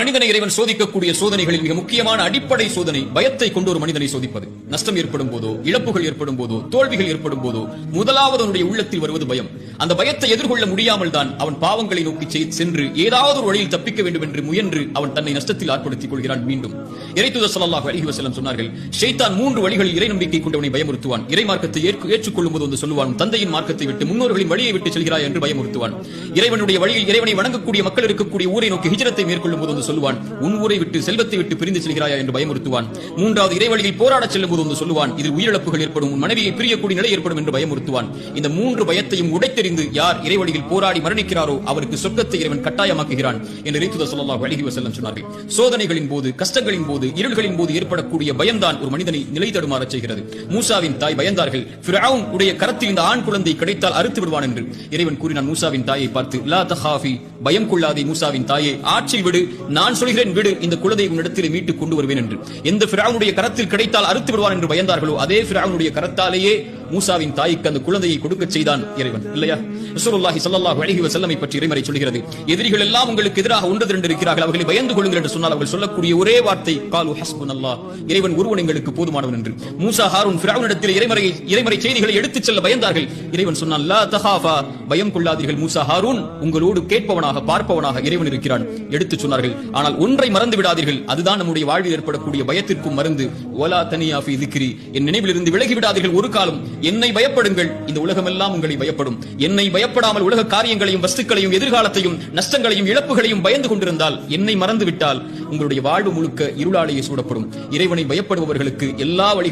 மனிதனை இறைவன் சோதிக்கக்கூடிய சோதனைகளில் மிக முக்கியமான அடிப்படை சோதனை பயத்தை கொண்டு ஒரு மனிதனை சோதிப்பது. நஷ்டம் ஏற்படும் போதோ, இழப்புகள் ஏற்படும் போதோ, தோல்விகள் ஏற்படும் போதோ முதலாவது அவனுடைய உள்ளத்தில் வருவது பயம். அந்த பயத்தை எதிர்கொள்ள முடியாமல் தான் அவன் பாவங்களை நோக்கி சென்று ஏதாவது ஒரு வழியில் தப்பிக்க வேண்டும் என்று முயன்று அவன் தன்னை நஷ்டத்தில் ஆட்படுத்திக் கொள்கிறான். மீண்டும் இறைத்தூதர் ஸல்லல்லாஹு அலைஹி வஸல்லம் சொன்னார்கள், ஷைத்தான் 3 வழிகளில் இறை நம்பிக்கை கொண்டவனை பயமுறுத்துவான். இறை மார்க்கத்தை ஏற்றுக்கொள்ளும் போது வந்து சொல்லுவான், தந்தையின் மார்க்கத்தை விட்டு முன்னோர்களின் வழியை விட்டு செல்கிறாய் என்று பயமுறுத்துவான். இறைவனுடைய வழியில் இறைவனை வணங்கக்கூடிய மக்கள் இருக்கக்கூடிய ஊரை நோக்கி ஹிஜ்ரத்தை மேற்கொள்ளும் போது வந்து சொல்லுவான், உன் ஊரை விட்டு செல்வத்தை விட்டு பிரிந்து செல்கிறாயா என்று பயமுறுத்துவான். மூன்றாவது இறைவழியில் போராட செல்லும் போது வந்து சொல்லுவான், இதில் உயிரிழப்புகள் ஏற்படும், உன் மனைவியை பிரியக்கூடிய நிலை ஏற்படும் என்று பயமுறுத்துவான். இந்த 3 பயத்தையும் உடைத்தெறிந்து யார் இறைவழியில் போராடி மரணிக்கிறாரோ அவருக்கு சொர்க்கத்தை இறைவன் கட்டாயமாக்குகிறான் என்று இறைத்தூதர் ஸல்லல்லாஹு அலைஹி வஸல்லம் சொன்னார்கள். சோதனைகளின் போது, கஷ்டங்களின் போது, இருள்களின் போது ஏற்படக்கூடிய பயம்தான் ஒரு மனிதனை நிலை தடுமாறச் செய்கிறது. மூசாவின் தாய் பயந்தார்கள், ஃபிரௌன் உடைய கரத்தில் இந்த ஆண் குழந்தை கிடைத்தால் அறுத்து விடுவான் என்று இறைவன் கூறினான். மூசாவின் தாயை பார்த்து, லா தஹாஃபி, பயம் கொள்ளாதே மூசாவின் தாயே, ஆற்றில் விடு, நான் சொல்கிறேன் விடு, இந்த குழந்தையை உன்னிடத்திலே மீட்டுக் கொண்டு வருவேன் என்று. எந்த ஃபிரௌனுடைய கரத்தில் கிடைத்தால் அறுத்து விடுவான் என்று பயந்தார்களோ அதே ஃபிரௌனுடைய கரத்தாலேயே மூசாவின் தாய்க்கு அந்த குழந்தையை கொடுக்க செய்தான் இறைவன். இல்லையா? ரசூலுல்லாஹி ஸல்லல்லாஹு அலைஹி வஸல்லம் பற்றி இறைமறை சொல்கிறது, எதிரிகள் எல்லாம் உங்களுக்கு எதிராக ஒன்று திரண்டு இருக்கிறார்கள், அவர்களை பயந்து கொள்ளுங்கள் என்று சொன்னால் அவர்கள் சொல்லக்கூடிய ஒரே வார்த்தை காலு ஹஸ்புனல்லாஹ், இறைவன் ஒருவன் எங்களுக்கு போதுமானவன் என்று. மூசா ஹாரூன் ஃபிரௌனிடத்தில் இறைமறை செய்திகளை எடுத்துச் செல்ல பயந்தார்கள். இறைவன் சொன்னான், லா தஹாஃபா, பயம் கொள்ளாதீர்கள் மூசா ஹாரூன், உங்களோடு கேட்பவனாக பார்ப்பவனாக இறைவன் இருக்கிறான் எடுத்துச் சொன்னார்கள். ஆனால் ஒன்றை மறந்து விடாதீர்கள், அதுதான் நம்முடைய வாழ்வில் ஏற்படக்கூடிய பயத்திற்கும் மருந்து. வலா தனியா ஃபீ ذிக்ரி, என் நினைவிலிருந்து விலகி விடாதீர்கள் ஒரு காலம். என்னை பயப்படுங்கள், இந்த உலகமெல்லாம் உங்களை பயப்படும். என்னை பயப்படாமல் உலக காரியங்களையும் வஸ்துக்களையும் எதிர்காலத்தையும் நஷ்டங்களையும் இழப்புகளையும் பயந்து கொண்டிருந்தால், என்னை மறந்து விட்டால் உங்களுடைய வாழ்வு முழுக்க இருளாலேயே சூடப்படும். இறைவனை பயப்படுபவர்களுக்கு எல்லா வழிகளும்